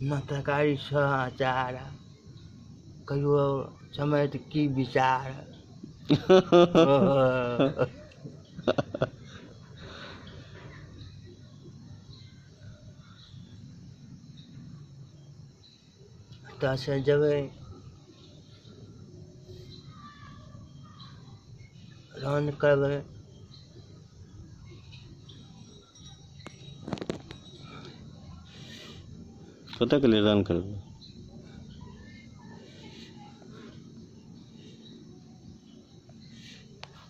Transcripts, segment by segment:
न तरकारी छ अचार कहियो समय की विचार तो से जबे रन करबे कतऽ के लिए रन करबे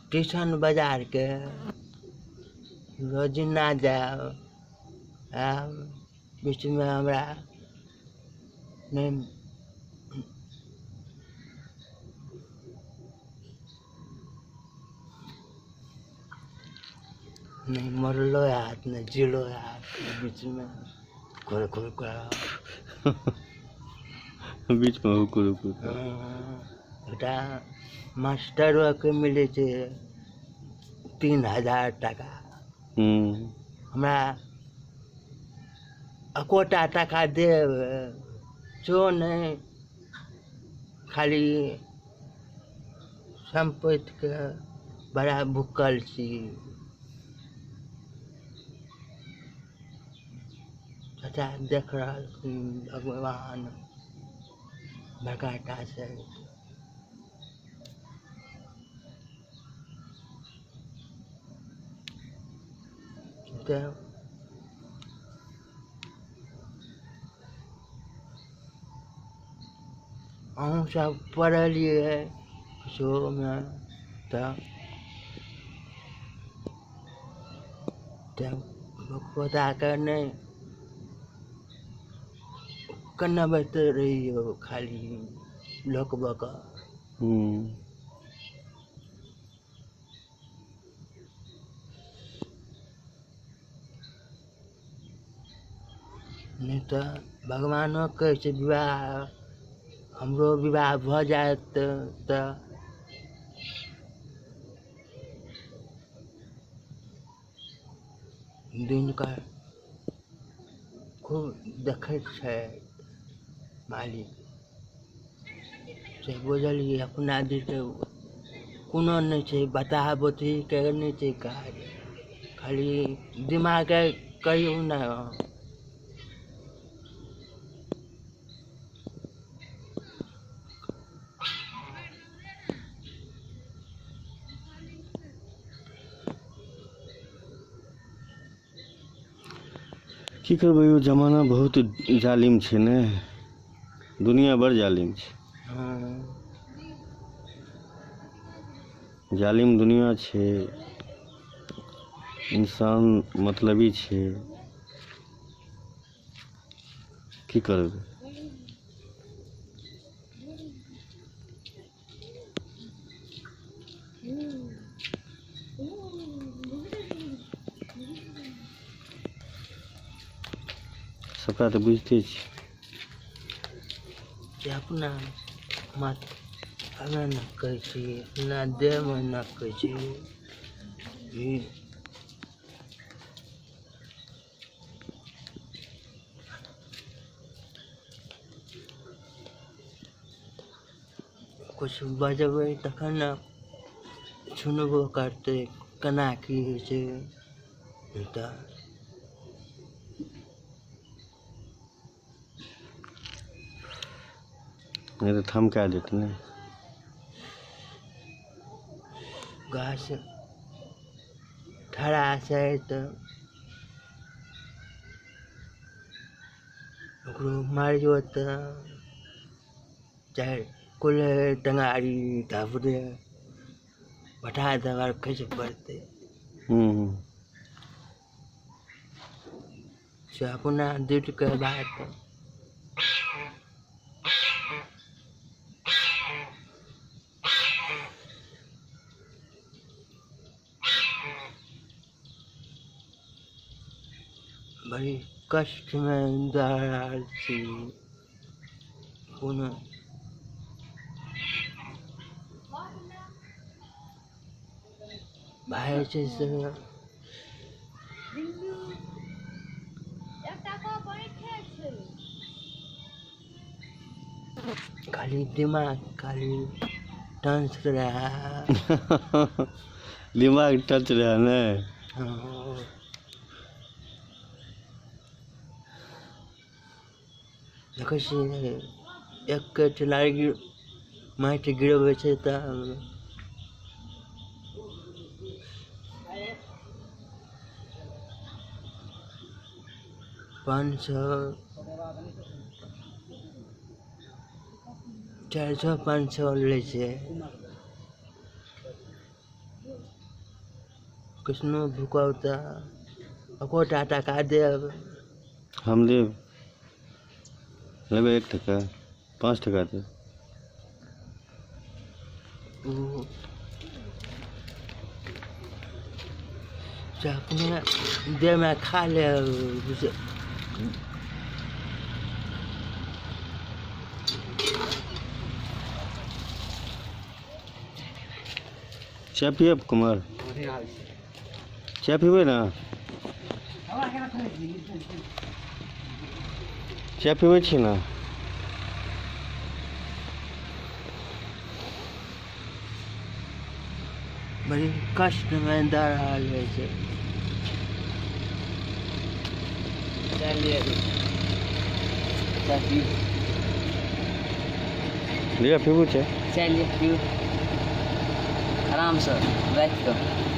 स्टेशन बाजार के रोजिना जाए बीच में हमरा नहीं नहीं मरलो हाथ नहीं जिलो हाथ बीच में खोल खोल कर बीच में हुकुर हुकुर बेटा मास्टर के मिले 3000 टका हमरा अकोटा टका देव जो नहीं खाली संपत्ति के बड़ा भुक्कल छी चाचा देख रहा भगवान बड़का से तो हम सब पढ़लिए शो में तब पता करने कन्ना बते रही हो खाली लोक बका नहीं तो भगवानो कहे छै विवाह हमरो विवाह भ जात तो दिन का खूब देखैत छै मालिक से बुझलिए अपना दिल कोनो नहीं छै बताबो के नहीं छै काज खाली दिमाग कहियो ना की करबै यो जमाना बहुत जालिम छै ने दुनिया बड़ जालिम छै जालिम दुनिया छै इंसान मतलबी छै की करबै सबटा तऽ बुझते छी अपना मत हमें न कहै छी अपना देह में न कहै छी कुछ बजबै तखन न सुनबो करते केना की होइ छै तऽ नहीं तो थमका देते ने गाछ ठड़ा छै तऽ ओकरो मारियो तऽ चाहे कुले टंगारी धापरे बैठा देवा खैस पड़ते से अपना दिल के बात बड़ी कष्ट में दरार थी कोनो भाई छै से खाली दिमाग खाली डांस रहा। दिमाग टच रहा ने। हाँ, देखै छी एक चलाड़ी माटि गिरबै छै तऽ 500 400 500 लै छै। किसनो भूकब तऽ ओकोटा टाका देब। हम देब लेबै 1 टका 5 टका देब। उ से अपने देह में खा ले। चाय पियब कुमार? चाय पीबे ना? चाय पीबै छी ना? बड़ी कष्ट में दऽ रहल छै। चलिए लिया पीबू चाय? चलिए पियो आराम से बैठ कऽ।